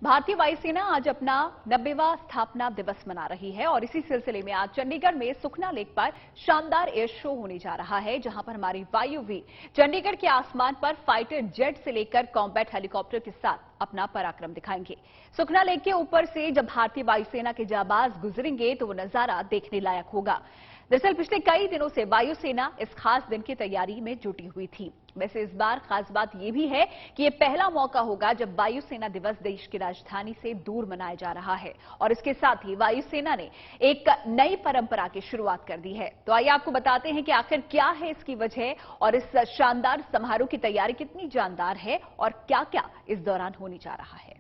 भारतीय वायुसेना आज अपना 90वां स्थापना दिवस मना रही है और इसी सिलसिले में आज चंडीगढ़ में सुखना लेक पर शानदार एयर शो होने जा रहा है, जहां पर हमारी वायुवीर चंडीगढ़ के आसमान पर फाइटर जेट से लेकर कॉम्बैट हेलीकॉप्टर के साथ अपना पराक्रम दिखाएंगे। सुखना लेक के ऊपर से जब भारतीय वायुसेना के जाबाज गुजरेंगे तो वो नजारा देखने लायक होगा। दरअसल पिछले कई दिनों से वायुसेना इस खास दिन की तैयारी में जुटी हुई थी। वैसे इस बार खास बात यह भी है कि ये पहला मौका होगा जब वायुसेना दिवस देश की राजधानी से दूर मनाया जा रहा है और इसके साथ ही वायुसेना ने एक नई परंपरा की शुरुआत कर दी है। तो आइए आपको बताते हैं कि आखिर क्या है इसकी वजह और इस शानदार समारोह की तैयारी कितनी जानदार है और क्या क्या इस दौरान होने जा रहा है।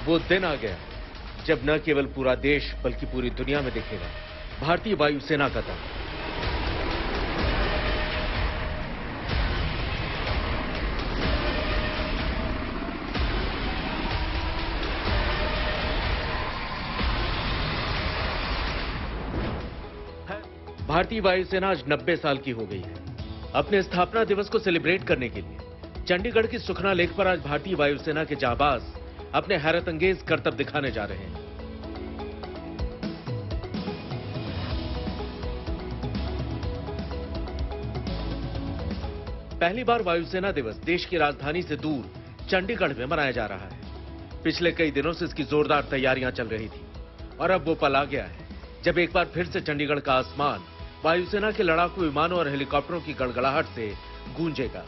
वो दिन आ गया जब न केवल पूरा देश बल्कि पूरी दुनिया में दिखेगा भारतीय वायुसेना का दम। भारतीय वायुसेना आज 90 साल की हो गई है। अपने स्थापना दिवस को सेलिब्रेट करने के लिए चंडीगढ़ की सुखना लेक पर आज भारतीय वायुसेना के जाबाज अपने हैरतअंगेज करतब दिखाने जा रहे हैं। पहली बार वायुसेना दिवस देश की राजधानी से दूर चंडीगढ़ में मनाया जा रहा है। पिछले कई दिनों से इसकी जोरदार तैयारियां चल रही थी और अब वो पल आ गया है जब एक बार फिर से चंडीगढ़ का आसमान वायुसेना के लड़ाकू विमानों और हेलीकॉप्टरों की गड़गड़ाहट से गूंजेगा।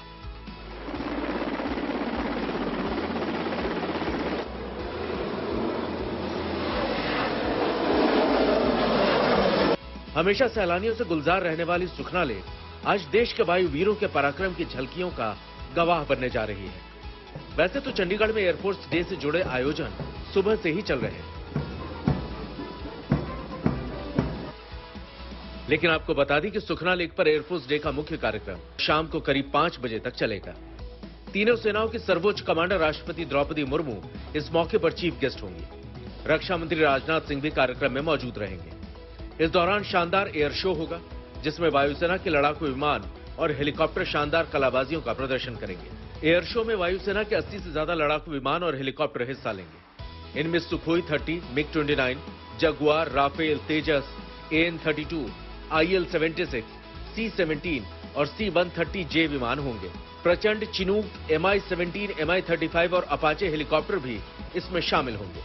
हमेशा सैलानियों से गुलजार रहने वाली सुखना लेक आज देश के वायुवीरों के पराक्रम की झलकियों का गवाह बनने जा रही है। वैसे तो चंडीगढ़ में एयरफोर्स डे से जुड़े आयोजन सुबह से ही चल रहे हैं, लेकिन आपको बता दें कि सुखना लेक पर एयरफोर्स डे का मुख्य कार्यक्रम शाम को करीब 5 बजे तक चलेगा। तीनों सेनाओं की सर्वोच्च कमांडर राष्ट्रपति द्रौपदी मुर्मू इस मौके पर चीफ गेस्ट होंगी। रक्षा मंत्री राजनाथ सिंह भी कार्यक्रम में मौजूद रहेंगे। इस दौरान शानदार एयर शो होगा जिसमें वायुसेना के लड़ाकू विमान और हेलीकॉप्टर शानदार कलाबाजियों का प्रदर्शन करेंगे। एयर शो में वायुसेना के 80 से ज्यादा लड़ाकू विमान और हेलीकॉप्टर हिस्सा लेंगे। इनमें सुखोई 30, मिग-29, जगुआर, राफेल, तेजस, AN-32, IL-76, C-17 और C-130J विमान होंगे। प्रचंड, चिनूक, Mi-17, Mi-35 और अपाचे हेलीकॉप्टर भी इसमें शामिल होंगे।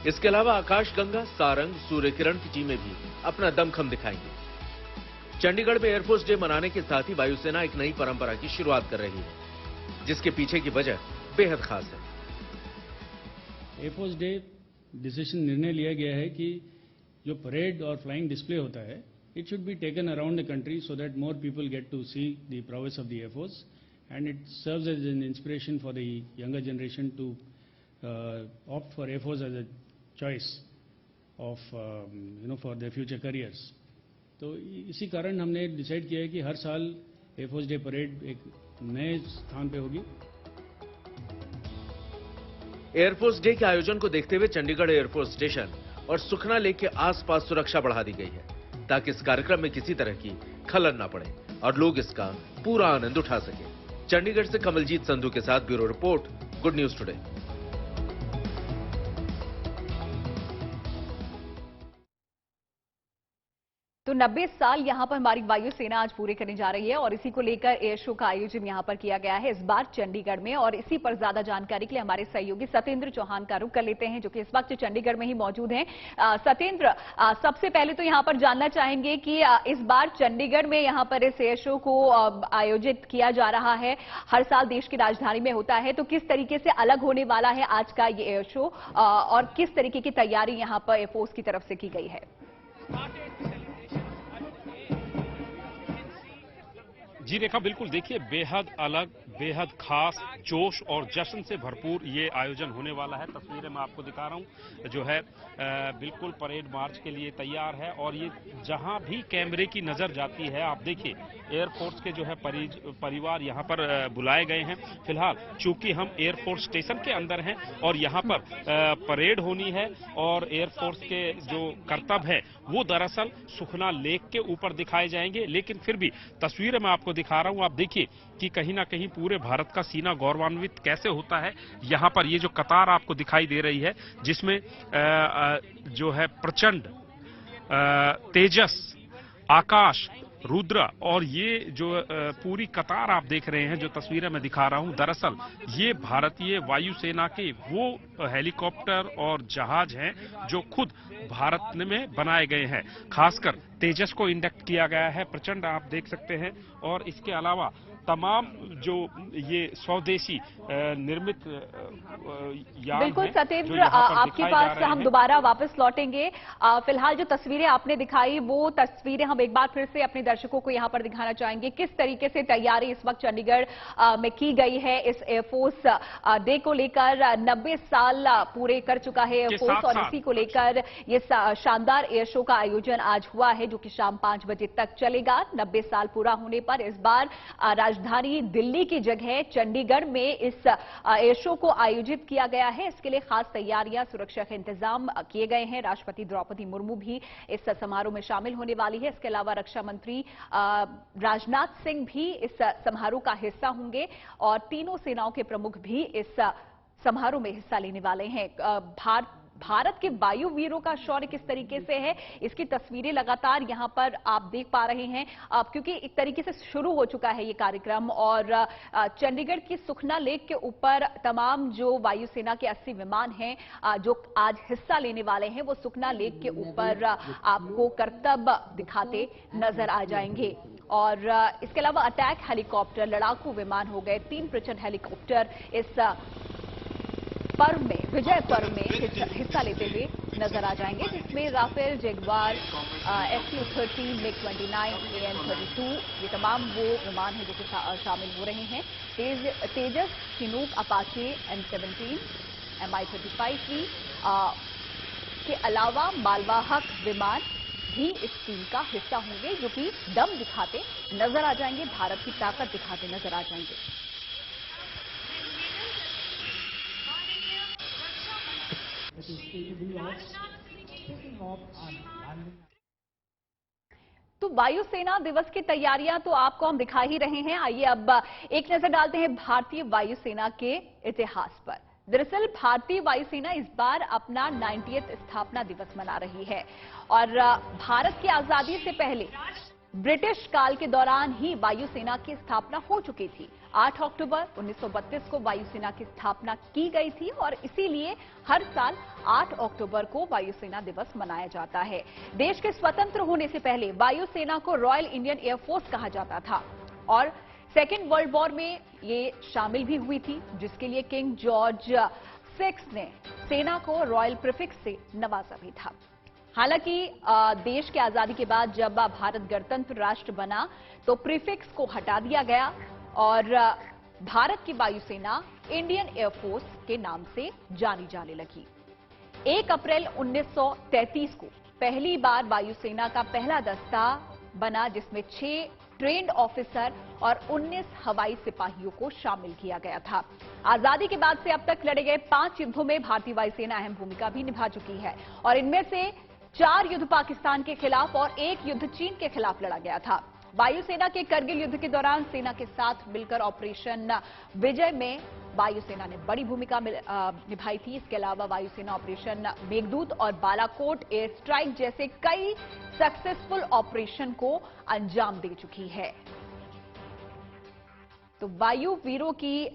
इसके अलावा आकाशगंगा, सारंग, सूर्य किरण की टीमें भी अपना दमखम दिखाएंगी। चंडीगढ़ में एयरफोर्स डे मनाने के साथ ही वायुसेना एक नई परंपरा की शुरुआत कर रही है, जिसके पीछे की वजह बेहद खास है। एयरफोर्स डे डिसीजन निर्णय लिया गया है कि जो परेड और फ्लाइंग डिस्प्ले होता है, it should be taken around the country so that more people get to see the progress of the air force and it serves as an inspiration for the younger generation to opt for air force as a choice of for their future careers। तो इसी कारण हमने decide किया है कि हर साल air force day parade एक नए स्थान पे होगी। एयरफोर्स डे के आयोजन को देखते हुए चंडीगढ़ एयरफोर्स स्टेशन और सुखना लेक के आसपास सुरक्षा बढ़ा दी गई है ताकि इस कार्यक्रम में किसी तरह की खलल न पड़े और लोग इसका पूरा आनंद उठा सके। चंडीगढ़ से कमलजीत संधू के साथ bureau report, good news today. तो 90 साल यहां पर हमारी वायुसेना आज पूरे करने जा रही है और इसी को लेकर एयर शो का आयोजन यहां पर किया गया है इस बार चंडीगढ़ में। और इसी पर ज्यादा जानकारी के लिए हमारे सहयोगी सत्येंद्र चौहान का रुख कर लेते हैं, जो कि इस वक्त चंडीगढ़ में ही मौजूद हैं। सत्येंद्र, सबसे पहले तो यहां पर जानना चाहेंगे कि इस बार चंडीगढ़ में यहां पर इस एयर शो को आयोजित किया जा रहा है, हर साल देश की राजधानी में होता है, तो किस तरीके से अलग होने वाला है आज का ये एयर शो और किस तरीके की तैयारी यहां पर एयरफोर्स की तरफ से की गई है? जी रेखा, बिल्कुल देखिए, बेहद अलग, बेहद खास जोश और जश्न से भरपूर ये आयोजन होने वाला है। तस्वीरें मैं आपको दिखा रहा हूं, जो है बिल्कुल परेड मार्च के लिए तैयार है और ये जहां भी कैमरे की नजर जाती है, आप देखिए एयरफोर्स के जो है परिवार यहां पर बुलाए गए हैं। फिलहाल चूंकि हम एयरफोर्स स्टेशन के अंदर हैं और यहां पर परेड होनी है और एयरफोर्स के जो करतब है वो दरअसल सुखना लेक के ऊपर दिखाए जाएंगे, लेकिन फिर भी तस्वीरें मैं आपको दिखा रहा हूं। आप देखिए कि कहीं ना कहीं पूरे भारत का सीना गौरवान्वित कैसे होता है। यहां पर ये जो कतार आपको दिखाई दे रही है, जिसमें जो है प्रचंड तेजस, आकाश, रुद्र और ये जो पूरी कतार आप देख रहे हैं, जो तस्वीरें मैं दिखा रहा हूं, दरअसल ये भारतीय वायुसेना के वो हेलीकॉप्टर और जहाज हैं जो खुद भारत में बनाए गए हैं। खासकर तेजस को इंडक्ट किया गया है, प्रचंड आप देख सकते हैं। और इसके अलावा तमाम जो ये स्वदेशी निर्मित यान बिल्कुल हैं, सत्येंद्र, जो यहाँ पर आपके दिखाए जा पास रहे हम हैं। दोबारा वापस लौटेंगे। फिलहाल जो तस्वीरें आपने दिखाई वो तस्वीरें हम एक बार फिर से अपने दर्शकों को यहां पर दिखाना चाहेंगे, किस तरीके से तैयारी इस वक्त चंडीगढ़ में की गई है इस एयरफोर्स डे को लेकर। 90 साल पूरे कर चुका है एयरफोर्स और इसी को लेकर ये शानदार एयर शो का आयोजन आज हुआ है, जो कि शाम 5 बजे तक चलेगा। 90 साल पूरा होने पर इस बार राजधानी दिल्ली की जगह चंडीगढ़ में इस एयर शो को आयोजित किया गया है। इसके लिए खास तैयारियां, सुरक्षा के इंतजाम किए गए हैं। राष्ट्रपति द्रौपदी मुर्मू भी इस समारोह में शामिल होने वाली है। इसके अलावा रक्षा मंत्री राजनाथ सिंह भी इस समारोह का हिस्सा होंगे और तीनों सेनाओं के प्रमुख भी इस समारोह में हिस्सा लेने वाले हैं। भारत के वायु वीरों का शौर्य किस तरीके से है, इसकी तस्वीरें लगातार यहां पर आप देख पा रहे हैं। क्योंकि एक तरीके से शुरू हो चुका है ये कार्यक्रम और चंडीगढ़ की सुखना लेक के ऊपर तमाम जो वायुसेना के 80 विमान हैं जो आज हिस्सा लेने वाले हैं, वो सुखना लेक के ऊपर आपको करतब दिखाते नजर आ जाएंगे। और इसके अलावा अटैक हेलीकॉप्टर, लड़ाकू विमान हो गए, 3 प्रचंड हेलीकॉप्टर इस पर्व में, विजय पर्व में हिस्सा लेते हुए नजर आ जाएंगे, जिसमें Rafale, Jaguar, Su-30, MiG-29, AN-32 ये तमाम वो विमान हैं जो कि शामिल हो रहे हैं। तेजस, चिनूक, अपाचे, M-17, Mi-35 भी के अलावा मालवाहक विमान भी इस टीम का हिस्सा होंगे, जो कि दम दिखाते नजर आ जाएंगे, भारत की ताकत दिखाते नजर आ जाएंगे। तो वायुसेना दिवस की तैयारियां तो आपको हम दिखा ही रहे हैं। आइए अब एक नजर डालते हैं भारतीय वायुसेना के इतिहास पर। दरअसल भारतीय वायुसेना इस बार अपना 90th स्थापना दिवस मना रही है और भारत की आजादी से पहले ब्रिटिश काल के दौरान ही वायुसेना की स्थापना हो चुकी थी। 8 अक्टूबर 1932 को वायुसेना की स्थापना की गई थी और इसीलिए हर साल 8 अक्टूबर को वायुसेना दिवस मनाया जाता है। देश के स्वतंत्र होने से पहले वायुसेना को रॉयल इंडियन एयरफोर्स कहा जाता था और सेकेंड वर्ल्ड वॉर में ये शामिल भी हुई थी, जिसके लिए किंग जॉर्ज VI ने सेना को रॉयल प्रीफिक्स से नवाजा भी था। हालांकि देश की आजादी के बाद जब भारत गणतंत्र राष्ट्र बना तो प्रीफिक्स को हटा दिया गया और भारत की वायुसेना इंडियन एयरफोर्स के नाम से जानी जाने लगी। 1 अप्रैल 1933 को पहली बार वायुसेना का पहला दस्ता बना, जिसमें 6 ट्रेंड ऑफिसर और 19 हवाई सिपाहियों को शामिल किया गया था। आजादी के बाद से अब तक लड़े गए 5 युद्धों में भारतीय वायुसेना अहम भूमिका भी निभा चुकी है और इनमें से 4 युद्ध पाकिस्तान के खिलाफ और 1 युद्ध चीन के खिलाफ लड़ा गया था। वायुसेना के करगिल युद्ध के दौरान सेना के साथ मिलकर ऑपरेशन विजय में वायुसेना ने बड़ी भूमिका निभाई थी। इसके अलावा वायुसेना ऑपरेशन मेघदूत और बालाकोट एयर स्ट्राइक जैसे कई सक्सेसफुल ऑपरेशन को अंजाम दे चुकी है। तो वायु वीरों की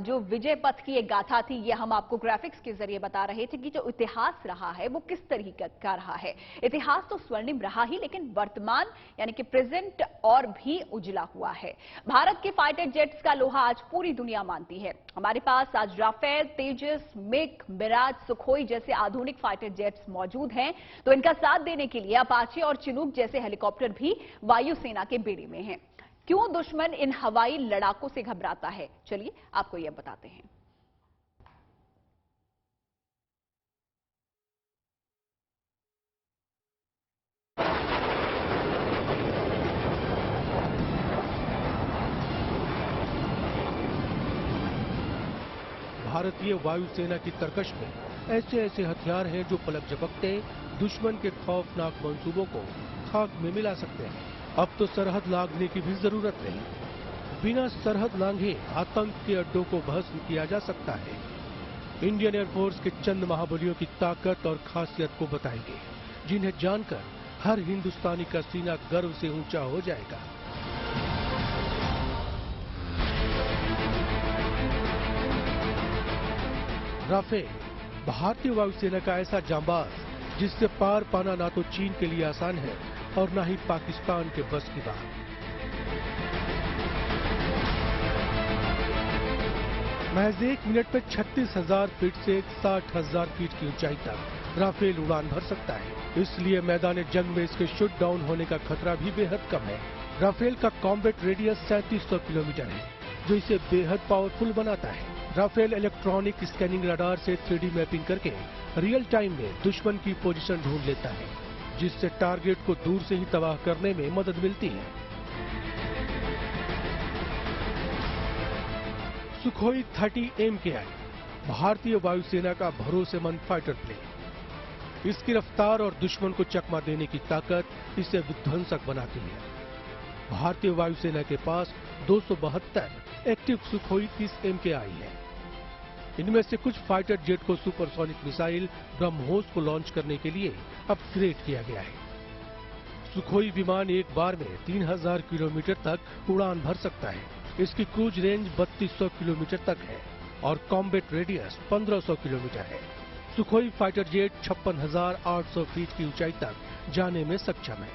जो विजय पथ की एक गाथा थी, ये हम आपको ग्राफिक्स के जरिए बता रहे थे कि जो इतिहास रहा है वो किस तरीके का रहा है। इतिहास तो स्वर्णिम रहा ही, लेकिन वर्तमान यानी कि प्रेजेंट और भी उजला हुआ है। भारत के फाइटर जेट्स का लोहा आज पूरी दुनिया मानती है। हमारे पास आज राफेल, तेजस, मिग, मिराज, सुखोई जैसे आधुनिक फाइटर जेट्स मौजूद हैं, तो इनका साथ देने के लिए अपाचे और चिनूक जैसे हेलीकॉप्टर भी वायुसेना के बेड़े में हैं। क्यों दुश्मन इन हवाई लड़ाकों से घबराता है, चलिए आपको यह बताते हैं। भारतीय वायुसेना की तरकश में ऐसे ऐसे हथियार हैं जो पलक झपकते दुश्मन के खौफनाक मंसूबों को खाक में मिला सकते हैं। अब तो सरहद लांघने की भी जरूरत नहीं, बिना सरहद लांघे आतंक के अड्डों को भस्म किया जा सकता है। इंडियन एयरफोर्स के चंद महाबलियों की ताकत और खासियत को बताएंगे, जिन्हें जानकर हर हिंदुस्तानी का सीना गर्व से ऊंचा हो जाएगा। राफेल, भारतीय वायुसेना का ऐसा जांबाज जिससे पार पाना ना तो चीन के लिए आसान है और ना ही पाकिस्तान के बस की बात। महज 1 मिनट में 36,000 फीट से 60,000 फीट की ऊंचाई तक राफेल उड़ान भर सकता है। इसलिए मैदान जंग में इसके शूट डाउन होने का खतरा भी बेहद कम है। राफेल का कॉम्बैट रेडियस 3700 किलोमीटर है, जो इसे बेहद पावरफुल बनाता है। राफेल इलेक्ट्रॉनिक स्कैनिंग रडार से 3D मैपिंग करके रियल टाइम में दुश्मन की पोजीशन ढूंढ लेता है, जिससे टारगेट को दूर से ही तबाह करने में मदद मिलती है। सुखोई 30 MKI भारतीय वायुसेना का भरोसेमंद फाइटर प्लेन। इसकी रफ्तार और दुश्मन को चकमा देने की ताकत इसे विध्वंसक बनाती है। भारतीय वायुसेना के पास 272 एक्टिव सुखोई 30 MKI है। इनमें से कुछ फाइटर जेट को सुपरसोनिक मिसाइल ब्रह्मोस को लॉन्च करने के लिए अपग्रेड किया गया है। सुखोई विमान एक बार में 3000 किलोमीटर तक उड़ान भर सकता है। इसकी क्रूज रेंज 3200 किलोमीटर तक है और कॉम्बैट रेडियस 1500 किलोमीटर है। सुखोई फाइटर जेट 56,800 फीट की ऊंचाई तक जाने में सक्षम है।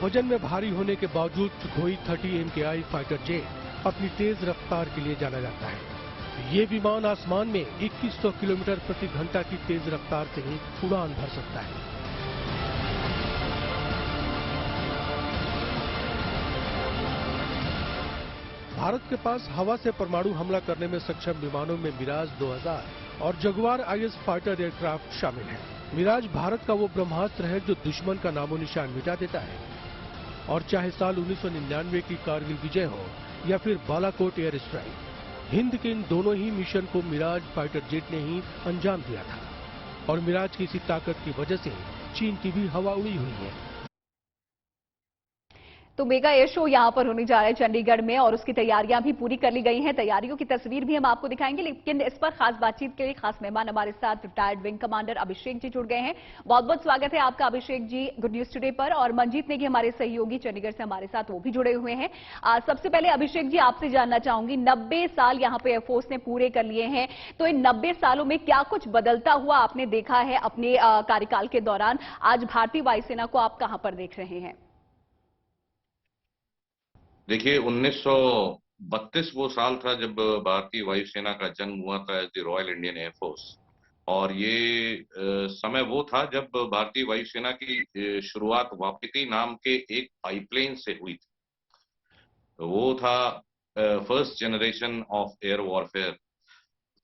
वजन में भारी होने के बावजूद सुखोई 30 MKI फाइटर जेट अपनी तेज रफ्तार के लिए जाना जाता है। ये विमान आसमान में 2100 किलोमीटर प्रति घंटा की तेज रफ्तार से उड़ान भर सकता है। भारत के पास हवा से परमाणु हमला करने में सक्षम विमानों में मिराज 2000 और जगुआर IS फाइटर एयरक्राफ्ट शामिल है। मिराज भारत का वो ब्रह्मास्त्र है जो दुश्मन का नामो निशान मिटा देता है। और चाहे साल 1999 की कारगिल विजय हो या फिर बालाकोट एयर स्ट्राइक, हिंद के इन दोनों ही मिशन को मिराज फाइटर जेट ने ही अंजाम दिया था। और मिराज की इसी ताकत की वजह से चीन की भी हवा उड़ी हुई है। तो मेगा एयर शो यहां पर होने जा रहा है चंडीगढ़ में और उसकी तैयारियां भी पूरी कर ली गई हैं। तैयारियों की तस्वीर भी हम आपको दिखाएंगे, लेकिन इस पर खास बातचीत के लिए खास मेहमान हमारे साथ retired wing commander Abhishek ji जुड़ गए हैं। बहुत बहुत स्वागत है आपका Abhishek ji good news today पर। और मनजीत नेगी हमारे सहयोगी चंडीगढ़ से हमारे साथ वो भी जुड़े हुए हैं। सबसे पहले अभिषेक जी आपसे जानना चाहूंगी, 90 साल यहां पर एयरफोर्स ने पूरे कर लिए हैं, तो इन 90 सालों में क्या कुछ बदलता हुआ आपने देखा है अपने कार्यकाल के दौरान? आज भारतीय वायुसेना को आप कहां पर देख रहे हैं? देखिए 1932 वो साल था जब भारतीय वायुसेना का जन्म हुआ था as the royal Indian air force. और ये समय वो था जब भारतीय वायुसेना की शुरुआत वापीती नाम के एक पाइपलाइन से हुई थी। वो था first generation of air warfare.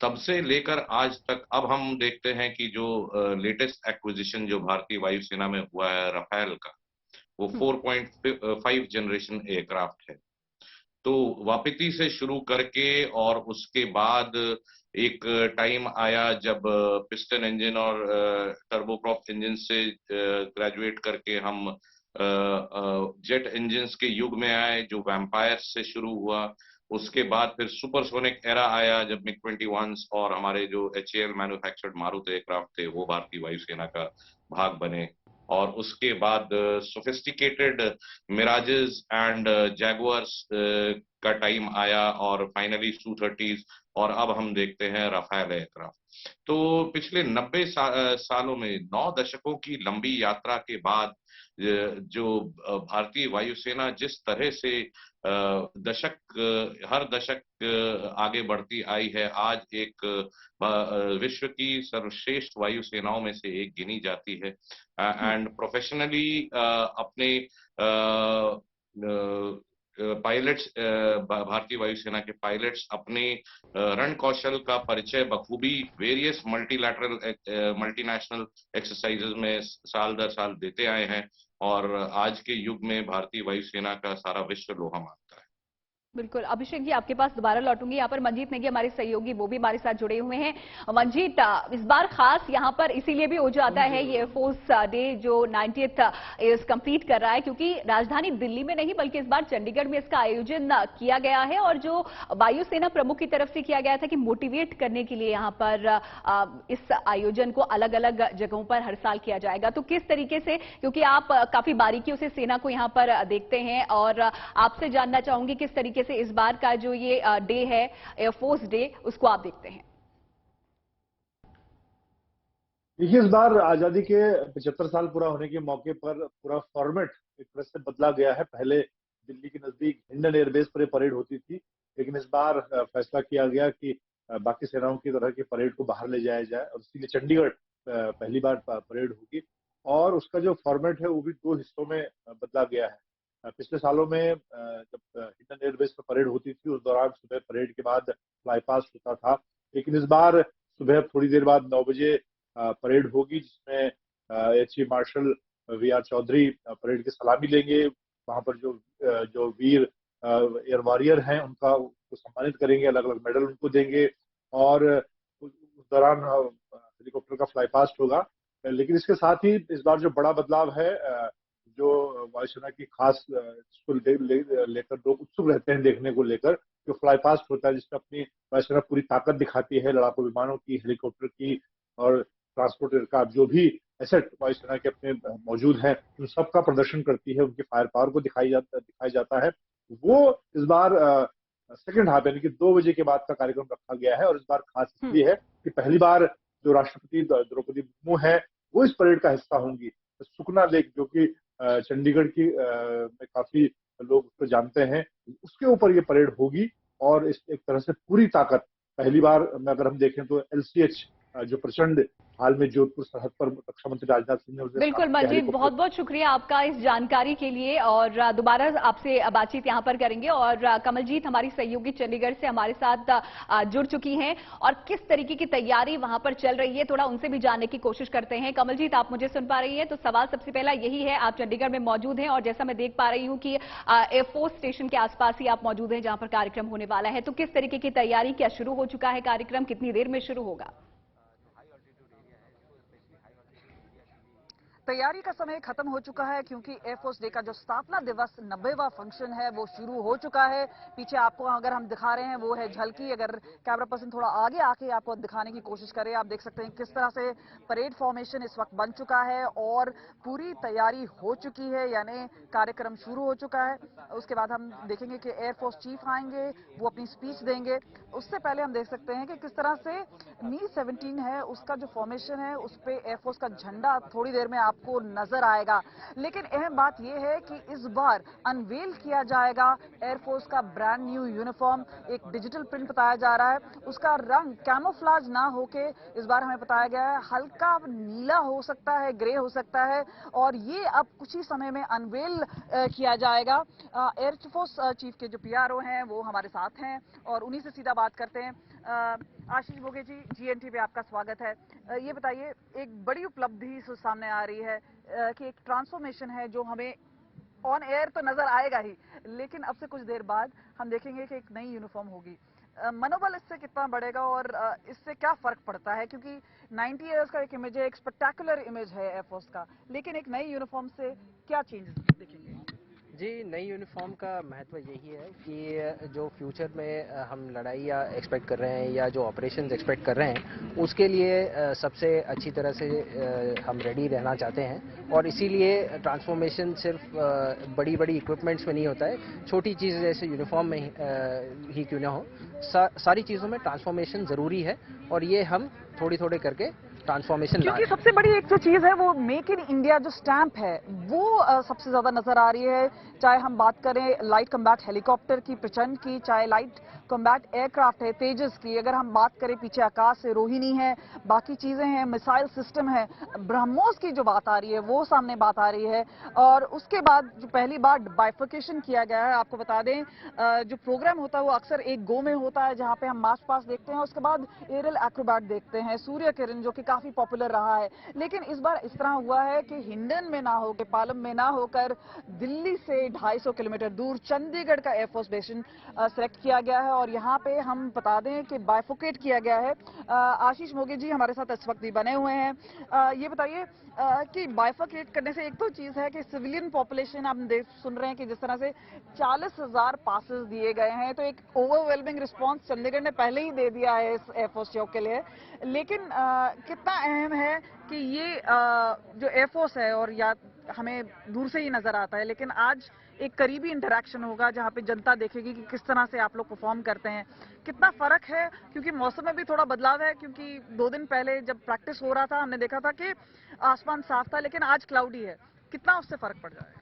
तब से लेकर आज तक अब हम देखते हैं कि जो लेटेस्ट एक्विजिशन जो भारतीय वायुसेना में हुआ है रफेल का, वो 4.5 जनरेशन एयरक्राफ्ट है। तो वापीती से शुरू करके और उसके बाद एक टाइम आया जब पिस्टन इंजन और टर्बोप्रॉप इंजन से ग्रेजुएट करके हम जेट इंजन्स के युग में आए, जो वैम्पायर से शुरू हुआ। उसके बाद फिर सुपरसोनिक एरा आया जब मिग 21 और हमारे जो HAL मैन्युफैक्चर्ड मारुति एयरक्राफ्ट थे वो भारतीय वायुसेना का भाग बने। और उसके बाद सोफिस्टिकेटेड मिराजेस एंड जैगुआर्स का टाइम आया और फाइनली Su-30s और अब हम देखते हैं राफेल एयरक्राफ्ट। तो पिछले 90 सालों में 9 दशकों की लंबी यात्रा के बाद जो भारतीय वायुसेना जिस तरह से हर दशक आगे बढ़ती आई है, आज एक विश्व की सर्वश्रेष्ठ वायुसेनाओं में से एक गिनी जाती है। एंड प्रोफेशनली अपने पायलट्स, भारतीय वायुसेना के पायलट्स अपने रण कौशल का परिचय बखूबी वेरियस मल्टीनेशनल एक्सरसाइजेज में साल दर साल देते आए हैं और आज के युग में भारतीय वायुसेना का सारा विश्व लोहा मानता है। बिल्कुल। अभिषेक जी, आपके पास दोबारा लौटूंगी। यहाँ पर मंजीत नेगी हमारे सहयोगी, वो भी हमारे साथ जुड़े हुए हैं। मंजीत, इस बार खास यहाँ पर इसीलिए भी हो जाता है ये एयरफोर्स डे जो 90th इयर्स कंप्लीट कर रहा है, क्योंकि राजधानी दिल्ली में नहीं बल्कि इस बार चंडीगढ़ में इसका आयोजन किया गया है और जो वायुसेना प्रमुख की तरफ से किया गया था कि मोटिवेट करने के लिए यहाँ पर इस आयोजन को अलग अलग जगहों पर हर साल किया जाएगा। तो किस तरीके से, क्योंकि आप काफी बारीकियों से सेना को यहाँ पर देखते हैं, और आपसे जानना चाहूंगी किस तरीके से इस बार का जो ये डे है, एयरफोर्स डे, उसको आप देखते हैं। देखिए, इस बार आजादी के 75 साल पूरा होने के मौके पर पूरा फॉर्मेट एक तरह से बदला गया है। पहले दिल्ली के नजदीक हिंडन एयरबेस पर परेड होती थी, लेकिन इस बार फैसला किया गया कि बाकी सेनाओं की तरह की परेड को बाहर ले जाया जाए और इसीलिए चंडीगढ़ पहली बार परेड होगी। और उसका जो फॉर्मेट है वो भी 2 हिस्सों में बदला गया है। पिछले सालों में जब हिंडन एयरबेस पर परेड होती थी उस दौरान सुबह परेड के बाद फ्लाई पास्ट होता था, लेकिन इस बार सुबह थोड़ी देर बाद 9 बजे परेड होगी, जिसमें air chief marshal V R. Chaudhari parade की सलामी लेंगे। वहां पर जो वीर एयर वॉरियर हैं उनका सम्मानित करेंगे, अलग अलग मेडल उनको देंगे और उस दौरान हेलीकॉप्टर का फ्लाई पास्ट होगा। लेकिन इसके साथ ही इस बार जो बड़ा बदलाव है, जो वायुसेना की खास इसको लेकर लोग उत्सुक रहते हैं देखने को लेकर, जो फ्लाई पास्ट होता है जिसमें अपनी वायुसेना पूरी ताकत दिखाती है, लड़ाकू विमानों की, हेलीकॉप्टर की और ट्रांसपोर्ट एयरक्राफ्ट, जो भी एसेट वायुसेना के अपने मौजूद हैं उन सब का प्रदर्शन करती है, उनकी फायर पावर को दिखाया जाता है। वो इस बार सेकेंड हाफ यानी कि 2 बजे के बाद का कार्यक्रम रखा गया है और इस बार खास इसलिए है कि पहली बार जो राष्ट्रपति द्रौपदी मुर्मू है वो इस परेड का हिस्सा होंगी। सुखना लेक, जो कि चंडीगढ़ की में काफी लोग उसको जानते हैं, उसके ऊपर ये परेड होगी और इस एक तरह से पूरी ताकत पहली बार अगर हम देखें तो LCH जो प्रचंड हाल में जोधपुर सरहद पर रक्षा मंत्री राजनाथ सिंह ने उसे बिल्कुल मंजीत, बहुत बहुत शुक्रिया आपका इस जानकारी के लिए और दोबारा आपसे बातचीत यहां पर करेंगे। और कमलजीत हमारी सहयोगी चंडीगढ़ से हमारे साथ जुड़ चुकी हैं और किस तरीके की तैयारी वहां पर चल रही है थोड़ा उनसे भी जानने की कोशिश करते हैं। कमलजीत, आप मुझे सुन पा रही है? तो सवाल सबसे पहला यही है, आप चंडीगढ़ में मौजूद हैं और जैसा मैं देख पा रही हूँ कि एयरफोर्स स्टेशन के आसपास ही आप मौजूद हैं जहां पर कार्यक्रम होने वाला है, तो किस तरीके की तैयारी, क्या शुरू हो चुका है कार्यक्रम, कितनी देर में शुरू होगा? तैयारी का समय खत्म हो चुका है क्योंकि एयरफोर्स डे का जो स्थापना दिवस 90वां फंक्शन है वो शुरू हो चुका है। पीछे आपको अगर हम दिखा रहे हैं वो है झलकी। अगर कैमरा पर्सन थोड़ा आगे आके आपको दिखाने की कोशिश करे, आप देख सकते हैं किस तरह से परेड फॉर्मेशन इस वक्त बन चुका है और पूरी तैयारी हो चुकी है, यानी कार्यक्रम शुरू हो चुका है। उसके बाद हम देखेंगे कि एयरफोर्स चीफ आएंगे, वो अपनी स्पीच देंगे। उससे पहले हम देख सकते हैं कि किस तरह से Mi-17 है उसका जो फॉर्मेशन है उस पर एयरफोर्स का झंडा थोड़ी देर में को नजर आएगा। लेकिन अहम बात यह है कि इस बार अनवेल किया जाएगा एयरफोर्स का ब्रांड न्यू यूनिफॉर्म। एक डिजिटल प्रिंट बताया जा रहा है, उसका रंग कैमोफ्लेज ना होके इस बार हमें बताया गया है हल्का नीला हो सकता है, ग्रे हो सकता है और ये अब कुछ ही समय में अनवेल किया जाएगा। एयरफोर्स चीफ के जो PRO हैं वो हमारे साथ हैं और उन्हीं से सीधा बात करते हैं। आशीष बोगे जी, GNT पे आपका स्वागत है। ये बताइए, एक बड़ी उपलब्धि सामने आ रही है कि एक ट्रांसफॉर्मेशन है जो हमें ऑन एयर तो नजर आएगा ही, लेकिन अब से कुछ देर बाद हम देखेंगे कि एक नई यूनिफॉर्म होगी। मनोबल इससे कितना बढ़ेगा और इससे क्या फर्क पड़ता है? क्योंकि 90 ईयर्स का एक इमेज है, एक स्पेक्टेकुलर इमेज है एयरफोर्स का, लेकिन एक नई यूनिफॉर्म से क्या चेंजेस देखेंगे? जी, नई यूनिफॉर्म का महत्व यही है कि जो फ्यूचर में हम लड़ाइयाँ एक्सपेक्ट कर रहे हैं या जो ऑपरेशंस एक्सपेक्ट कर रहे हैं उसके लिए सबसे अच्छी तरह से हम रेडी रहना चाहते हैं और इसीलिए ट्रांसफॉर्मेशन सिर्फ बड़ी बड़ी इक्विपमेंट्स में नहीं होता है, छोटी चीज़ जैसे यूनिफॉर्म में ही क्यों ना हो, सारी चीज़ों में ट्रांसफॉर्मेशन ज़रूरी है और ये हम थोड़ी थोड़ी करके ट्रांसफॉर्मेशन। क्योंकि सबसे बड़ी एक जो चीज है वो मेक इन इंडिया जो स्टैंप है वो सबसे ज्यादा नजर आ रही है। चाहे हम बात करें लाइट कम्बैट हेलीकॉप्टर की, प्रचंड की, चाहे लाइट कॉम्बैट एयरक्राफ्ट है तेजस की, अगर हम बात करें पीछे आकाश से रोहिणी है, बाकी चीजें हैं, मिसाइल सिस्टम है, ब्रह्मोस की जो बात आ रही है वो सामने बात आ रही है। और उसके बाद जो पहली बार बाइफर्केशन किया गया है, आपको बता दें जो प्रोग्राम होता है वो अक्सर एक गो में होता है जहां पे हम मार्च पास देखते हैं, उसके बाद एरियल एक्रोबैट देखते हैं, सूर्य किरण जो कि काफी पॉपुलर रहा है। लेकिन इस बार इस तरह हुआ है कि हिंडन में ना होकर, पालम में ना होकर दिल्ली से 250 किलोमीटर दूर चंडीगढ़ का एयरफोर्स स्टेशन सेलेक्ट किया गया है। और यहाँ पे हम बता दें कि बाइफोकेट किया गया है। आशीष मोगे जी हमारे साथ इस वक्त भी बने हुए हैं। ये बताइए कि बाइफोकेट करने से एक तो चीज है कि सिविलियन पॉपुलेशन आप सुन रहे हैं कि जिस तरह से 40,000 पासेस दिए गए हैं, तो एक ओवरवेलमिंग रिस्पांस चंडीगढ़ ने पहले ही दे दिया है इस एयरफोर्स शो के लिए। लेकिन कितना अहम है कि ये जो एयरफोर्स है, और या हमें दूर से ही नजर आता है, लेकिन आज एक करीबी इंटरैक्शन होगा जहां पे जनता देखेगी कि किस तरह से आप लोग परफॉर्म करते हैं। कितना फर्क है, क्योंकि मौसम में भी थोड़ा बदलाव है, क्योंकि 2 दिन पहले जब प्रैक्टिस हो रहा था हमने देखा था कि आसमान साफ था, लेकिन आज क्लाउडी है। कितना उससे फर्क पड़ जाएगा?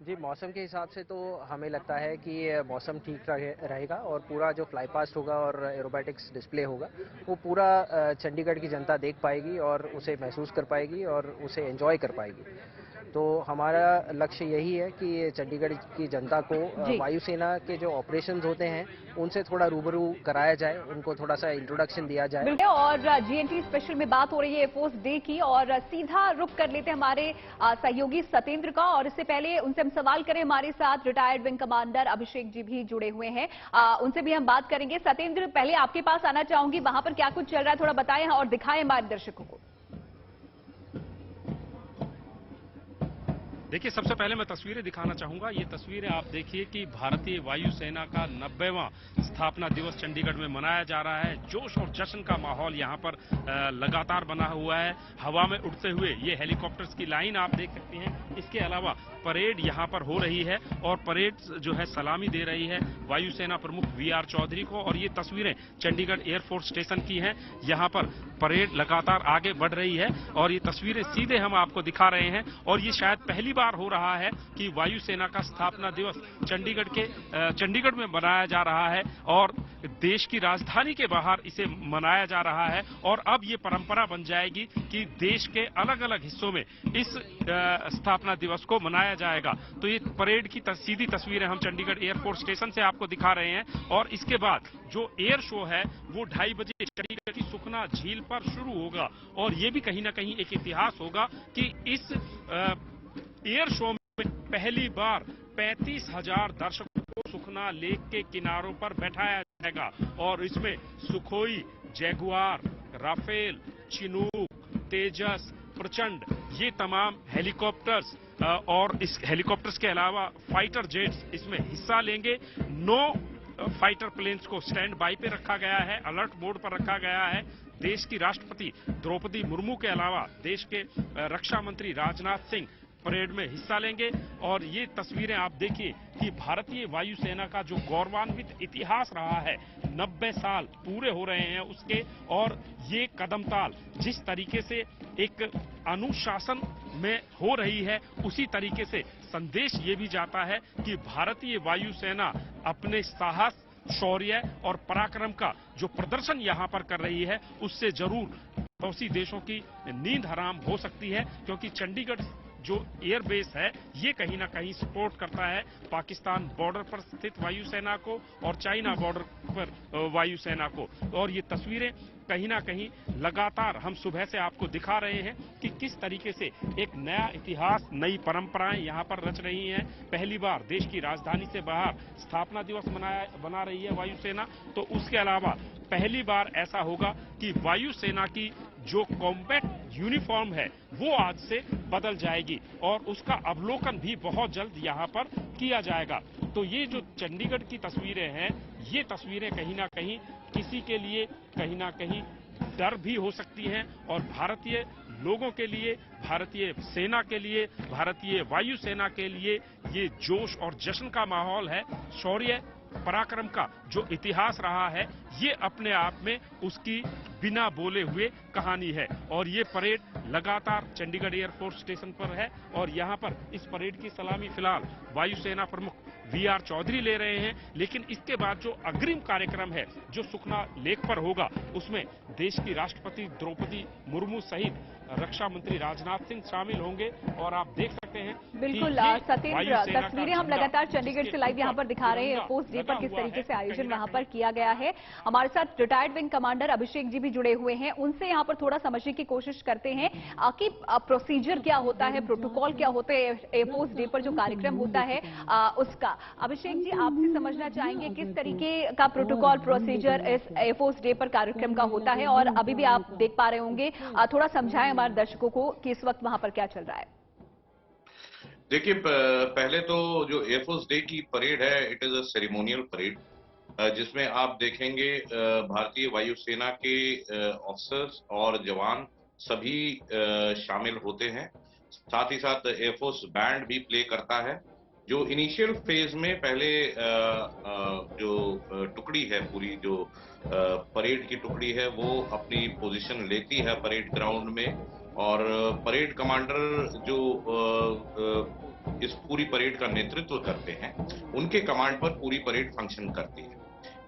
जी, मौसम के हिसाब से तो हमें लगता है कि मौसम ठीक रहेगा और पूरा जो फ्लाई पास्ट होगा और एरोबैटिक्स डिस्प्ले होगा वो पूरा चंडीगढ़ की जनता देख पाएगी और उसे महसूस कर पाएगी और उसे एंजॉय कर पाएगी। तो हमारा लक्ष्य यही है कि चंडीगढ़ की जनता को वायुसेना के जो ऑपरेशंस होते हैं उनसे थोड़ा रूबरू कराया जाए, उनको थोड़ा सा इंट्रोडक्शन दिया जाए। और जीएनटी स्पेशल में बात हो रही है एयरफोर्स डे की, और सीधा रुख कर लेते हैं हमारे सहयोगी सत्येंद्र का। और इससे पहले उनसे हम सवाल करें, हमारे साथ retired wing commander Abhishek ji भी जुड़े हुए हैं, उनसे भी हम बात करेंगे। सत्येंद्र, पहले आपके पास आना चाहूंगी, वहां पर क्या कुछ चल रहा है थोड़ा बताएं और दिखाएं हमारे दर्शकों को। देखिए, सबसे पहले मैं तस्वीरें दिखाना चाहूंगा। ये तस्वीरें आप देखिए कि भारतीय वायुसेना का 90वां स्थापना दिवस चंडीगढ़ में मनाया जा रहा है। जोश और जश्न का माहौल यहाँ पर लगातार बना हुआ है। हवा में उड़ते हुए ये हेलीकॉप्टर्स की लाइन आप देख सकते हैं। इसके अलावा परेड यहाँ पर हो रही है और परेड जो है सलामी दे रही है वायुसेना प्रमुख वीआर चौधरी को। और ये तस्वीरें चंडीगढ़ एयरफोर्स स्टेशन की हैं। यहाँ पर परेड लगातार आगे बढ़ रही है और ये तस्वीरें सीधे हम आपको दिखा रहे हैं। और ये शायद पहली बार हो रहा है कि वायुसेना का स्थापना दिवस चंडीगढ़ में मनाया जा रहा है और देश की राजधानी के बाहर इसे मनाया जा रहा है। और अब ये परंपरा बन जाएगी कि देश के अलग अलग हिस्सों में इस स्थापना दिवस को मनाया जाएगा। तो ये परेड की सीधी तस्वीरें हम चंडीगढ़ एयरफोर्स स्टेशन से आपको दिखा रहे हैं। और इसके बाद जो एयर शो है वो 2:30 बजे चंडीगढ़ की सुखना झील पर शुरू होगा। और ये भी कहीं ना कहीं एक इतिहास होगा कि इस एयर शो में पहली बार 35,000 दर्शकों को सुखना लेक के किनारों पर बैठाया जाएगा। और इसमें सुखोई, जैगुआर, राफेल, चिनूक, तेजस, प्रचंड, ये तमाम हेलीकॉप्टर्स और इस हेलीकॉप्टर्स के अलावा फाइटर जेट्स इसमें हिस्सा लेंगे। 9 फाइटर प्लेन्स को स्टैंड बाई पे रखा गया है, अलर्ट मोड पर रखा गया है। देश की राष्ट्रपति द्रौपदी मुर्मू के अलावा देश के रक्षा मंत्री राजनाथ सिंह परेड में हिस्सा लेंगे। और ये तस्वीरें आप देखिए कि भारतीय वायुसेना का जो गौरवान्वित इतिहास रहा है, 90 साल पूरे हो रहे हैं उसके। और ये कदमताल जिस तरीके से एक अनुशासन में हो रही है, उसी तरीके से संदेश ये भी जाता है कि भारतीय वायुसेना अपने साहस, शौर्य और पराक्रम का जो प्रदर्शन यहाँ पर कर रही है उससे जरूर पड़ोसी देशों की नींद हराम हो सकती है। क्योंकि चंडीगढ़ जो एयरबेस है ये कहीं ना कहीं सपोर्ट करता है पाकिस्तान बॉर्डर पर स्थित वायुसेना को और चाइना बॉर्डर पर वायुसेना को। और ये तस्वीरें कहीं ना कहीं लगातार हम सुबह से आपको दिखा रहे हैं कि किस तरीके से एक नया इतिहास, नई परंपराएं यहाँ पर रच रही हैं। पहली बार देश की राजधानी से बाहर स्थापना दिवस बना रही है वायुसेना। तो उसके अलावा पहली बार ऐसा होगा कि वायुसेना की जो कॉम्बैट यूनिफॉर्म है वो आज से बदल जाएगी और उसका अवलोकन भी बहुत जल्द यहाँ पर किया जाएगा। तो ये जो चंडीगढ़ की तस्वीरें हैं, ये तस्वीरें कहीं ना कहीं किसी के लिए कहीं ना कहीं डर भी हो सकती हैं। और भारतीय लोगों के लिए, भारतीय सेना के लिए, भारतीय वायुसेना के लिए ये जोश और जश्न का माहौल है, शौर्य पराक्रम का जो इतिहास रहा है, ये अपने आप में उसकी बिना बोले हुए कहानी है। और ये परेड लगातार चंडीगढ़ एयरफोर्स स्टेशन पर है और यहाँ पर इस परेड की सलामी फिलहाल वायुसेना प्रमुख वी.आर. चौधरी ले रहे हैं। लेकिन इसके बाद जो अग्रिम कार्यक्रम है, जो सुखना लेक पर होगा, उसमें देश की राष्ट्रपति द्रौपदी मुर्मू सहित रक्षा मंत्री राजनाथ सिंह शामिल होंगे। और आप देख सकते हैं बिल्कुल सत्येंद्र, तस्वीरें हम लगातार चंडीगढ़ से लाइव यहाँ पर दिखा रहे हैं। एयरफोर्स डे पर किस तरीके से आयोजन वहाँ पर किया गया है। हमारे साथ retired wing commander Abhishek ji भी जुड़े हुए हैं, उनसे यहाँ पर थोड़ा समझने की कोशिश करते हैं कि प्रोसीजर क्या होता है, प्रोटोकॉल क्या होते हैं एयरफोर्स डे पर जो कार्यक्रम होता है उसका। अभिषेक जी, आपसे समझना चाहेंगे किस तरीके का प्रोटोकॉल प्रोसीजर इस एयरफोर्स डे पर कार्यक्रम का होता है, और अभी भी आप देख पा रहे होंगे, थोड़ा समझाएं हमारे दर्शकों को कि इस वक्त वहां पर क्या चल रहा है। देखिए, पहले तो जो एयरफोर्स डे की परेड है, it is a ceremonial parade, जिसमें आप देखेंगे भारतीय वायुसेना के ऑफिसर्स और जवान सभी शामिल होते हैं। साथ ही साथ एयरफोर्स बैंड भी प्ले करता है। जो इनिशियल फेज में पहले जो टुकड़ी है, पूरी जो परेड की टुकड़ी है, वो अपनी पोजीशन लेती है परेड ग्राउंड में, और परेड कमांडर जो इस पूरी परेड का नेतृत्व करते हैं, उनके कमांड पर पूरी परेड फंक्शन करती है।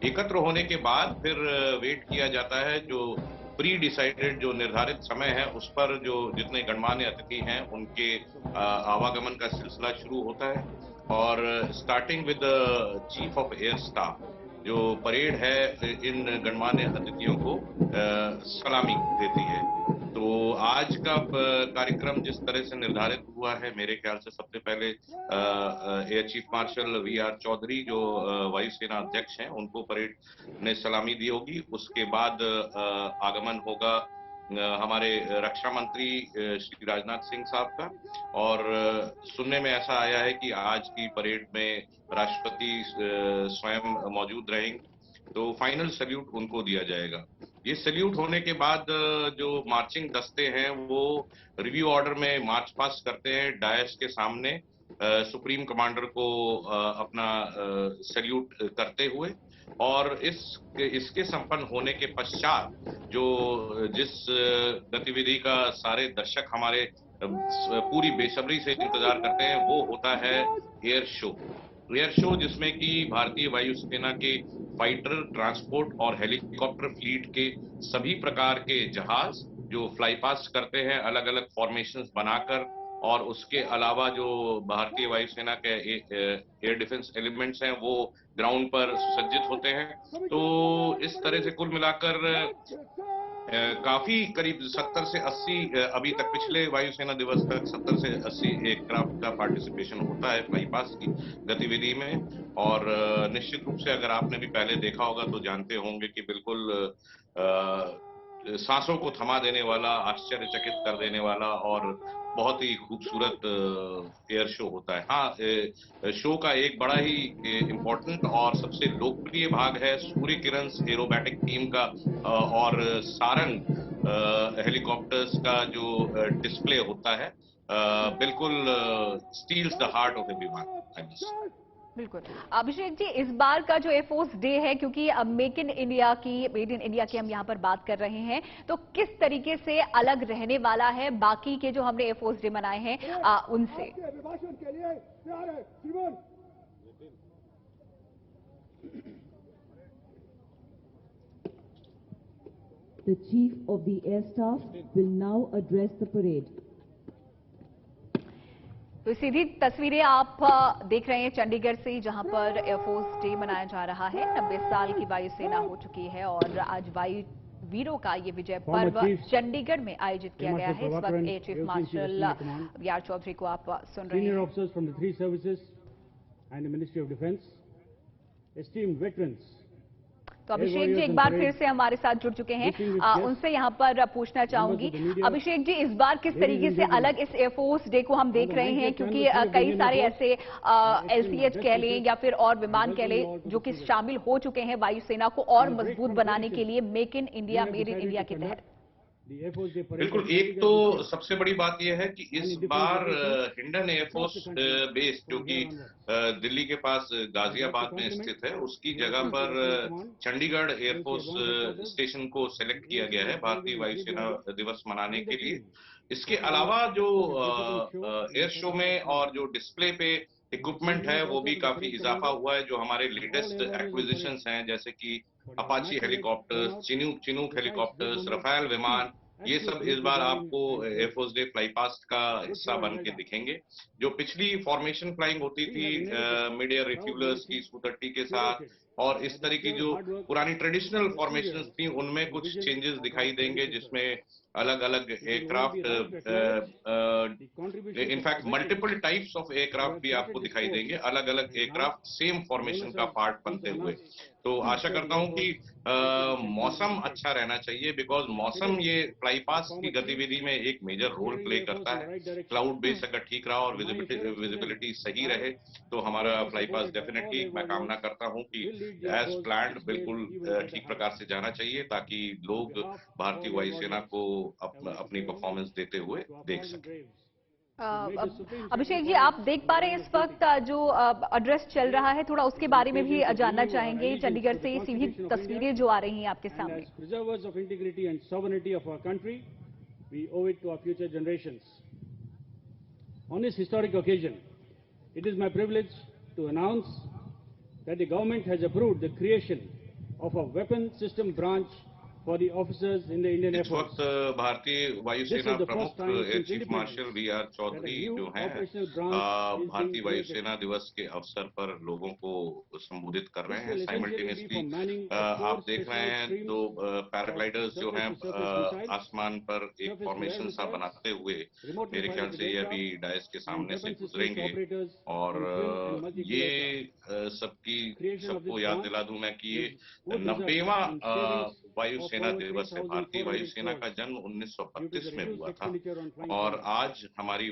एकत्र होने के बाद फिर वेट किया जाता है, जो प्री डिसाइडेड जो निर्धारित समय है उस पर जो जितने गणमान्य अतिथि हैं उनके आवागमन का सिलसिला शुरू होता है। और starting with chief of air staff, जो परेड है इन गणमान्य अतिथियों को सलामी देती है। तो आज का कार्यक्रम जिस तरह से निर्धारित हुआ है, मेरे ख्याल से सबसे पहले air chief marshal V R. Chaudhari जो वायुसेना अध्यक्ष हैं, उनको परेड ने सलामी दी होगी। उसके बाद आगमन होगा हमारे रक्षा मंत्री श्री राजनाथ सिंह साहब का, और सुनने में ऐसा आया है कि आज की परेड में राष्ट्रपति स्वयं मौजूद रहेंगे, तो फाइनल सैल्यूट उनको दिया जाएगा। ये सैल्यूट होने के बाद जो मार्चिंग दस्ते हैं वो रिव्यू ऑर्डर में मार्च पास्ट करते हैं डायस के सामने, सुप्रीम कमांडर को अपना सैल्यूट करते हुए। और इसके संपन्न होने के पश्चात जो जिस गतिविधि का सारे दर्शक हमारे पूरी बेसब्री से इंतजार करते हैं, वो होता है एयर शो। एयर शो जिसमें कि भारतीय वायुसेना के फाइटर, ट्रांसपोर्ट और हेलीकॉप्टर फ्लीट के सभी प्रकार के जहाज जो फ्लाई पास्ट करते हैं अलग अलग फॉर्मेशंस बनाकर, और उसके अलावा जो भारतीय वायुसेना के एयर डिफेंस एलिमेंट्स हैं वो ग्राउंड पर सुसज्जित होते हैं। तो इस तरह से कुल मिलाकर काफी करीब 70 से 80 अभी तक पिछले वायुसेना दिवस तक 70 से 80 एयरक्राफ्ट का पार्टिसिपेशन होता है फ्लाई पास्ट की गतिविधि में। और निश्चित रूप से अगर आपने भी पहले देखा होगा तो जानते होंगे कि बिल्कुल सांसों को थमा देने वाला, आश्चर्यचकित कर देने वाला और बहुत ही खूबसूरत एयर शो होता है। हाँ, शो का एक बड़ा ही इम्पोर्टेंट और सबसे लोकप्रिय भाग है सूर्य किरण एरोबैटिक टीम का और सारंग हेलीकॉप्टर्स का जो डिस्प्ले होता है, बिल्कुल steels the heart of everyone. बिल्कुल। अभिषेक जी, इस बार का जो एयरफोर्स डे है, क्योंकि अब मेड इन इंडिया की हम यहाँ पर बात कर रहे हैं, तो किस तरीके से अलग रहने वाला है बाकी के जो हमने एयरफोर्स डे मनाए हैं उनसे? The Chief of the Air Staff will now address the parade. तो सीधी तस्वीरें आप देख रहे हैं चंडीगढ़ से, जहां पर एयरफोर्स डे मनाया जा रहा है। 90 साल की वायुसेना हो चुकी है और आज वायु वीरों का ये विजय पर्व चंडीगढ़ में आयोजित किया गया है। इस वक्त air chief marshal V R. Chaudhari को आप सुन रहे हैं। Senior officers from the three services and the Ministry of Defence, esteemed veterans. तो अभिषेक जी एक बार फिर से हमारे साथ जुड़ चुके हैं, उनसे यहाँ पर पूछना चाहूंगी। अभिषेक जी, इस बार किस तरीके से अलग इस एयरफोर्स डे को हम देख रहे हैं, क्योंकि कई सारे ऐसे LCH कह लें या फिर और विमान कह लें जो कि शामिल हो चुके हैं वायुसेना को और मजबूत बनाने के लिए make in India, made in India के तहत। बिल्कुल, एक तो सबसे बड़ी बात यह है कि इस बार हिंडन एयरफोर्स बेस जो कि दिल्ली के पास गाजियाबाद में स्थित है, उसकी जगह पर चंडीगढ़ एयरफोर्स स्टेशन को सेलेक्ट किया गया है भारतीय वायुसेना दिवस मनाने के लिए। इसके अलावा जो एयर शो में और जो डिस्प्ले पे इक्विपमेंट है वो भी काफी इजाफा हुआ है। जो हमारे लेटेस्ट एक्विजिशंस हैं जैसे कि Apache helicopters, Chinook helicopters, Rafale विमान, ये सब इस बार आपको एयरफोर्स डे फ्लाई पास्ट का हिस्सा बन के दिखेंगे। जो पिछली फॉर्मेशन फ्लाइंग होती थी मिड एयर रिफ्यूलर्स की Su-30 के साथ और इस तरह की जो पुरानी ट्रेडिशनल फॉर्मेशंस थी उनमें कुछ चेंजेस दिखाई देंगे, जिसमें अलग अलग aircraft, in fact multiple types of aircraft भी आपको दिखाई देंगे, अलग अलग एयरक्राफ्ट सेम फॉर्मेशन का पार्ट बनते हुए। तो आशा करता हूं कि मौसम अच्छा रहना चाहिए, बिकॉज मौसम ये फ्लाई पास्ट की गतिविधि में एक मेजर रोल प्ले करता है। क्लाउड बेस अगर ठीक रहा और विजिबिलिटी सही रहे तो हमारा फ्लाई पास्ट डेफिनेटली, मैं कामना करता हूं कि एज प्लान्ड बिल्कुल ठीक प्रकार से जाना चाहिए, ताकि लोग भारतीय वायुसेना को अपनी परफॉर्मेंस देते हुए देख सकें। अभिषेक जी, आप देख पा रहे हैं इस वक्त जो एड्रेस चल रहा है, थोड़ा उसके बारे में भी जानना चाहेंगे। चंडीगढ़ से सीधी तस्वीरें जो आ रही हैं आपके सामने। Preservers of integrity and sovereignty of our country, we owe it to our future generations. On this historic occasion, it is my privilege to announce that the government has approved the creation of a weapon system branch for the officers in the Indian Air इस Force. वक्त भारतीय वायुसेना प्रमुख air chief marshal V R. Chaudhari जो हैं भारतीय वायुसेना दिवस के अवसर पर लोगों को संबोधित कर रहे हैं। साइमल्टेनियसली आप देख रहे हैं तो पैराग्लाइडर्स जो हैं आसमान पर एक फॉर्मेशन सा बनाते हुए मेरे ख्याल से ये अभी डायस के सामने से गुजरेंगे। और ये सबको याद दिला दूं मैं कि ये 90वां वायुसेना दिवस है। भारतीय वायुसेना का जन्म 1932 में हुआ था और आज हमारी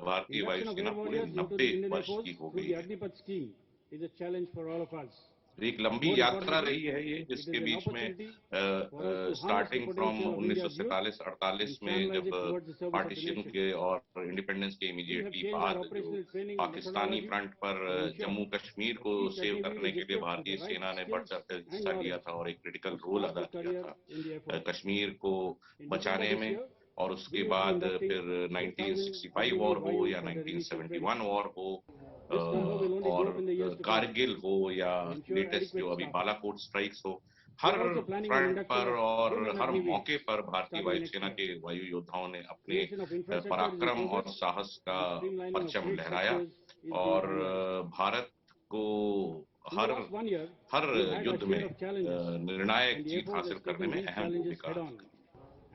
भारतीय वायुसेना पूरे 90 वर्ष की हो गई है। एक लंबी यात्रा रही है ये, जिसके बीच में स्टार्टिंग फ्रॉम 1947-48 में जब पार्टीशन के और इंडिपेंडेंस के इमीडिएटली बाद जो पाकिस्तानी फ्रंट पर जम्मू कश्मीर को सेव करने के लिए भारतीय सेना ने बढ़ चढ़कर हिस्सा लिया था और एक क्रिटिकल रोल अदा किया था कश्मीर को बचाने में। और उसके बाद फिर 1965 वॉर हो या 1971 वॉर हो और कारगिल हो या लेटेस्ट जो अभी बालाकोट स्ट्राइक्स हो, हर फ्रंट पर और हर मौके पर भारतीय वायुसेना के वायु योद्धाओं ने अपने पराक्रम और साहस का परचम लहराया और भारत को हर युद्ध में निर्णायक जीत हासिल करने में अहम भूमिका।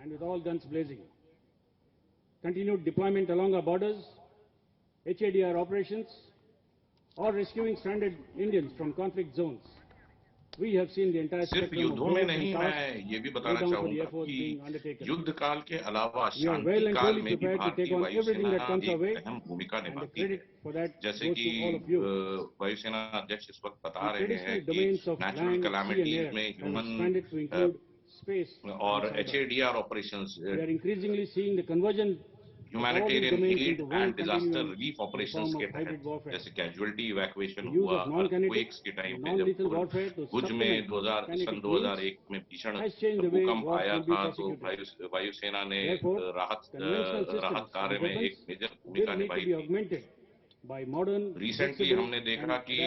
And with all guns blazing, continued deployment along our borders, HADR operations, or rescuing stranded Indians from conflict zones. We have seen the entire सिर्फ युद्धों में नहीं, मैं ये भी बताना चाहूंगा कि युद्ध काल के अलावा शांति काल में भी भारतीय वायुसेना एक अहम भूमिका निभाती है। जैसे कि वायुसेना अध्यक्ष इस वक्त बता रहे हैं कि नेचुरल कैलामिटीज में ह्यूमन और HADR operations, humanitarian add and disaster relief operations के तहत जैसे कैजुअल्टी इवैक्यूएशन हुआ अर्थक्वेक्स के टाइम पे जब भुज में 2001 में भीषण भूकंप आया था तो वायुसेना ने राहत कार्य में एक मेजर भूमिका निभाई थी। रिसेंटली हमने देखा कि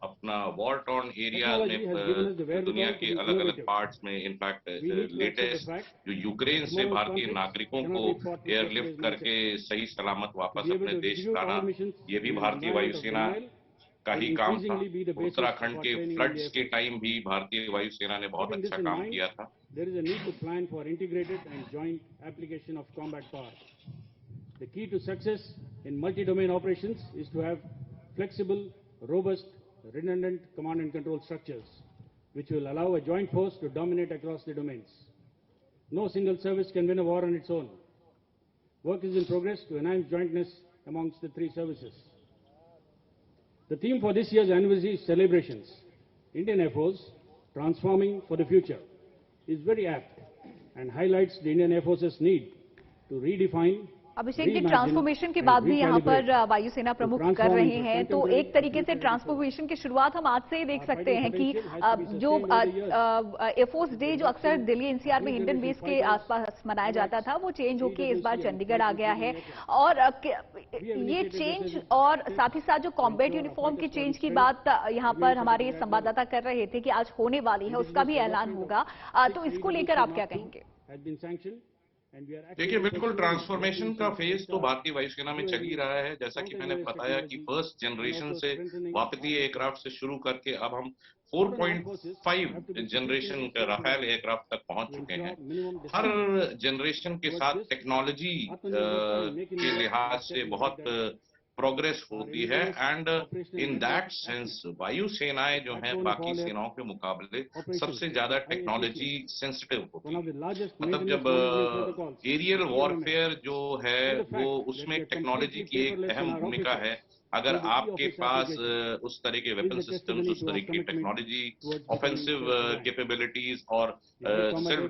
अपना वॉर टॉर्न एरियाज में दुनिया के अलग अलग पार्ट्स में इनफैक्ट लेटेस्ट जो यूक्रेन से भारतीय नागरिकों को एयरलिफ्ट करके सही सलामत वापस अपने देश लाना, ये भी भारतीय वायुसेना का ही काम था। उत्तराखंड के फ्लड्स के टाइम भी भारतीय वायुसेना ने बहुत अच्छा काम किया था। The key to success in multi-domain operations is to have flexible, robust, redundant command and control structures, which will allow a joint force to dominate across the domains. No single service can win a war on its own. Work is in progress to enhance jointness amongst the three services. The theme for this year's anniversary celebrations, Indian Air Force, Transforming for the Future, is very apt and highlights the Indian Air Force's need to redefine, Abhishek ji, reimagine transformation की and बात भी यहाँ पर recalibrate वायुसेना प्रमुख कर transform रहे into हैं, तो contemporary एक तरीके से military ट्रांसफॉर्मेशन की शुरुआत हम आज से ही देख सकते हैं कि जो एयरफोर्स डे जो अक्सर दिल्ली एनसीआर में हिंडन बेस के आसपास मनाया जाता था, वो चेंज होके इस बार चंडीगढ़ आ गया है। और ये चेंज और साथ ही साथ जो कॉम्बैट यूनिफॉर्म की चेंज की बात यहाँ पर हमारे संवाददाता कर रहे थे कि आज होने वाली है, उसका भी ऐलान होगा, तो इसको लेकर आप क्या कहेंगे? देखिए, बिल्कुल ट्रांसफॉर्मेशन का फेज तो भारतीय वायुसेना में चल ही रहा है। जैसा कि मैंने बताया कि फर्स्ट जनरेशन से वापसी एयरक्राफ्ट से शुरू करके अब हम 4.5 जनरेशन का राफेल एयरक्राफ्ट तक पहुंच चुके हैं। हर जनरेशन के साथ टेक्नोलॉजी के लिहाज से बहुत प्रोग्रेस होती है एंड इन दैट सेंस वायुसेनाएं जो हैं बाकी सेनाओं के मुकाबले सबसे ज्यादा टेक्नोलॉजी सेंसिटिव होती है। मतलब जब एरियल वॉरफेयर जो है वो उसमें टेक्नोलॉजी की एक अहम भूमिका है। अगर आपके पास उस तरह के वेपन सिस्टम्स, उस तरह की टेक्नोलॉजी, ऑफेंसिव कैपेबिलिटीज और सेल्फ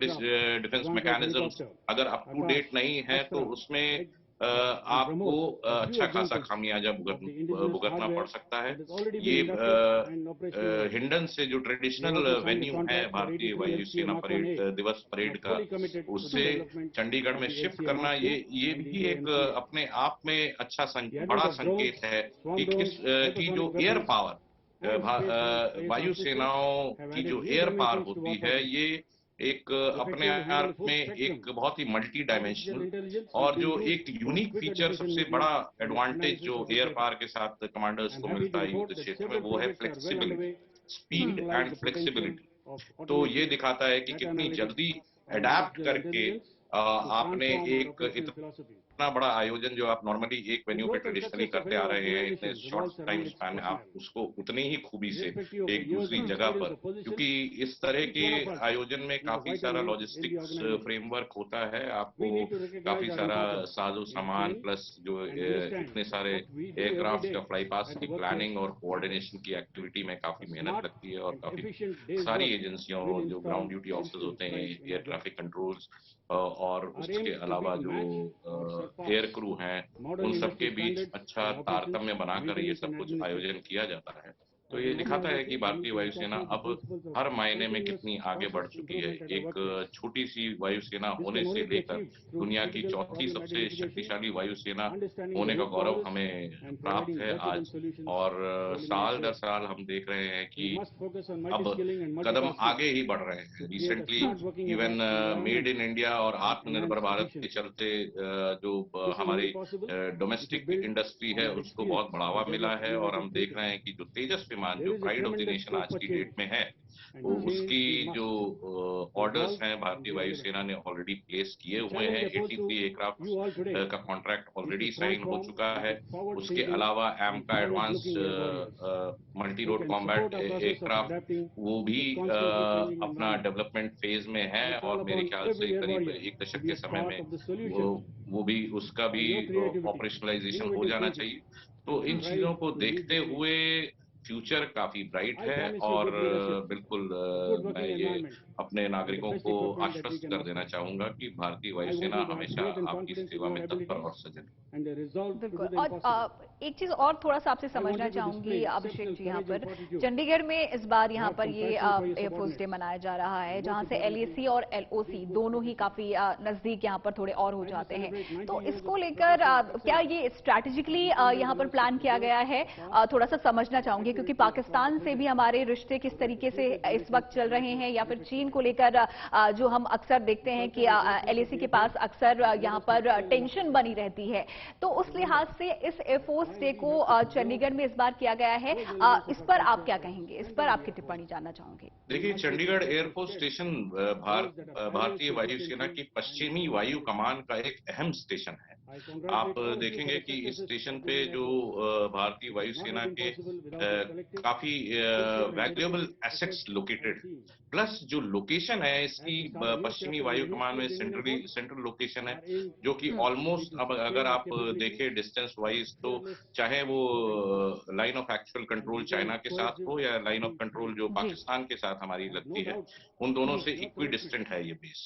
डिफेंस मैकेनिज्म्स अगर अप टू डेट नहीं है तो उसमें आपको अच्छा खासा खामियाजा भुगतना पड़ सकता है। ये हिंडन से जो ट्रेडिशनल वेन्यू है भारतीय वायुसेना परेड दिवस परेड का, उससे चंडीगढ़ में शिफ्ट करना ये भी एक अपने आप में अच्छा बड़ा संकेत है कि जो एयर पावर वायुसेनाओं की जो एयर पावर होती है ये एक अपने आप में एक बहुत ही मल्टी डायमेंशनल और जो एक यूनिक फीचर, सबसे बड़ा एडवांटेज जो एयर पावर के साथ कमांडर्स को मिलता है युद्ध क्षेत्र में, वो है फ्लेक्सिबिलिटी, स्पीड एंड फ्लेक्सिबिलिटी। तो ये दिखाता है कि कितनी जल्दी अडेप्ट करके आपने एक इतना बड़ा आयोजन जो आप नॉर्मली एक वेन्यू पे ट्रेडिशनली करते आ रहे हैं, इतने शॉर्ट टाइम स्पैन में आप उसको उतनी ही खूबी से एक दूसरी जगह पर, क्योंकि इस तरह के आयोजन में काफी सारा लॉजिस्टिक्स फ्रेमवर्क होता है, आपको काफी सारा साजो सामान प्लस जो इतने सारे एयरक्राफ्ट का फ्लाई पास की प्लानिंग और कोऑर्डिनेशन की एक्टिविटी में काफी मेहनत लगती है और काफी सारी एजेंसियों, जो ग्राउंड ड्यूटी ऑफिसर्स होते हैं, एयर ट्रैफिक कंट्रोल्स और उसके अलावा जो एयर क्रू हैं, उन सबके बीच अच्छा तारतम्य बनाकर ये सब कुछ आयोजन किया जाता है। तो ये दिखाता है कि भारतीय वायुसेना अब हर मायने में कितनी आगे बढ़ चुकी है। एक छोटी सी वायुसेना होने से लेकर दुनिया की चौथी सबसे शक्तिशाली वायुसेना होने का गौरव हमें प्राप्त है आज। और साल दर साल हम देख रहे हैं कि अब कदम आगे ही बढ़ रहे हैं। Recently even made in India और आत्मनिर्भर भारत के चलते जो हमारी डोमेस्टिक इंडस्ट्री है उसको बहुत बढ़ावा मिला है और हम देख रहे हैं कि जो तेजस विमान जो प्राइड ऑफ द नेशन आज की डेट में है, तो उसकी जो ऑर्डर्स हैं भारतीय वायुसेना ने ऑलरेडी प्लेस किए हुए हैं। 83 एयरक्राफ्ट का कॉन्ट्रैक्ट ऑलरेडी साइन हो चुका है। उसके अलावा AMCA advance multi role combat aircraft वो भी अपना डेवलपमेंट फेज में है और मेरे ख्याल से करीब एक दशक के समय में वो भी उसका भी ऑपरेशनलाइजेशन हो जाना चाहिए। तो इन चीजों को देखते हुए फ्यूचर काफी ब्राइट है और बिल्कुल मैं ये अपने नागरिकों को आश्वस्त कर देना चाहूंगा कि भारतीय वायुसेना हमेशा आपकी सेवा में तत्पर और सजग है। बिल्कुल। और एक चीज और थोड़ा सा आपसे समझना चाहूंगी अभिषेक जी, यहाँ पर चंडीगढ़ में इस बार यहाँ पर ये एयरफोर्स डे मनाया जा रहा है, जहाँ से LAC और LOC दोनों ही काफी नजदीक यहाँ पर थोड़े और हो जाते हैं। तो इसको लेकर क्या ये स्ट्रैटेजिकली यहाँ पर प्लान किया गया है? थोड़ा सा समझना चाहूंगी, क्योंकि पाकिस्तान से भी हमारे रिश्ते किस तरीके से इस वक्त चल रहे हैं, या फिर चीन को लेकर जो हम अक्सर देखते हैं कि LAC के पास अक्सर यहाँ पर टेंशन बनी रहती है। तो उस लिहाज से इस एयरफोर्स डे को चंडीगढ़ में इस बार किया गया है, इस पर आप क्या कहेंगे? इस पर आपकी टिप्पणी जानना चाहूंगी। देखिए, चंडीगढ़ एयरफोर्स स्टेशन भारतीय वायुसेना की पश्चिमी वायु कमान का एक अहम स्टेशन है। आप देखेंगे कि इस स्टेशन पे जो भारतीय वायुसेना के काफी वैल्यूएबल एसेट्स लोकेटेड, प्लस जो लोकेशन है इसकी पश्चिमी वायु कमान में सेंट्रल लोकेशन है, जो कि ऑलमोस्ट अब अगर आप देखें डिस्टेंस वाइज, तो चाहे वो line of actual control China के साथ हो या लाइन ऑफ कंट्रोल जो पाकिस्तान के साथ हमारी लगती है, उन दोनों से इक्वी डिस्टेंट है ये बेस।